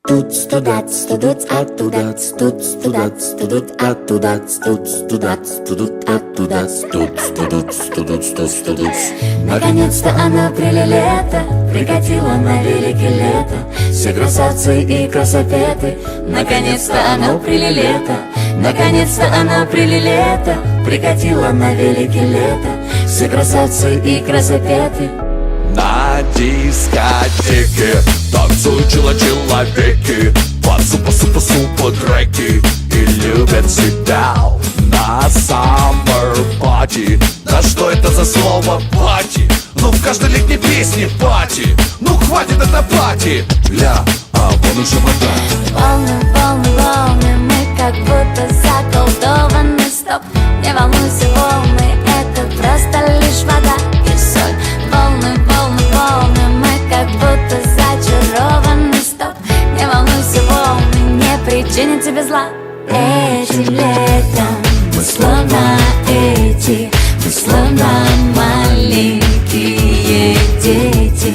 Туц туда, студут, оттуда, туц туда, студут, оттуда, туц туда, студут, оттуда, туц студут, студут, студут. Наконец-то оно прилето, прикатило на велике лето. Все красавцы и красопеты. Наконец-то оно прилето, наконец-то оно прилето, прикатило на велике лето. Все красавцы и красопеты. На дискотеке танцуют человеки под супа-супа-супа треки и любят себя на summer party. Да что это за слово пати? Ну в каждой летней песне пати. Ну хватит это пати. Ля, а вон уже вода. Волны, волны, волны, мы как будто заколдованы. Стоп, не волнуйся, волны, это просто лишь вода и соль. Волны, волны, волны, мы как будто зачарованы. Стоп, не волнуйся, волны, не причинят тебе зла. Этим летом мы словно мы словно маленькие дети.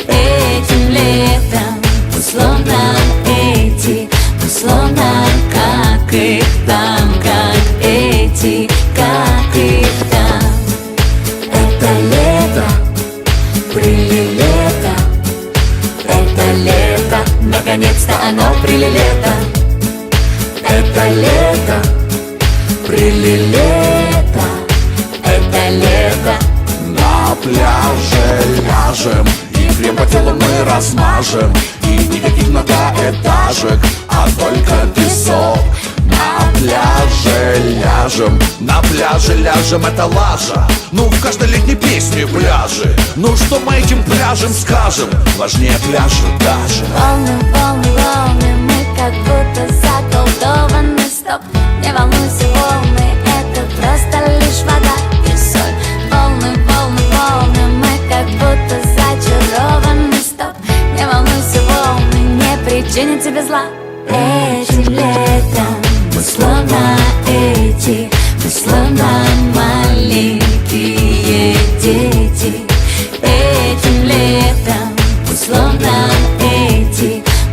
Этим летом мы словно мы словно как их там, как эти, как их там. Это лето, прилето, это лето, наконец-то оно прилето. Это лето, прилето, это лето. На пляже ляжем и крем по телу мы размажем. И никаких многоэтажек, а только песок. На пляже ляжем, это лажа. Ну в каждой летней песне пляжи. Ну что мы этим пляжем скажем? Важнее пляжа даже. Волны, волны, волны, мы как будто заколдованы. Стоп, не волнуйся, волны, это просто лишь вода и соль. Волны, волны, волны, мы как будто зачарованы. Стоп, не волнуйся, волны, не причинят тебе зла. Этим летом мы словно мы словно маленькие дети. Этим летом мы словно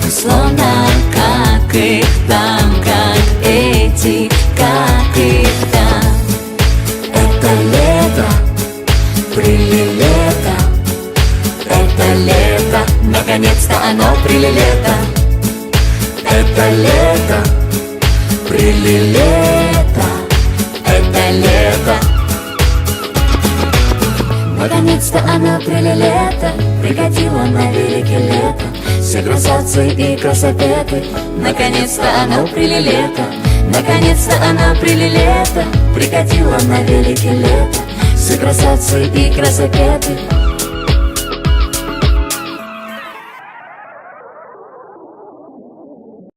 мы словно как их там, как эти, как их там. Это лето, прилето, это лето, наконец-то оно прилето. Это лето, прилето, это лето. Наконец-то оно прилето, прикатило на велике лето. Все красавцы и красопеты. Наконец-то оно прилето, наконец-то оно прилето, прикатило на велике лето. Все красавцы и красопеты.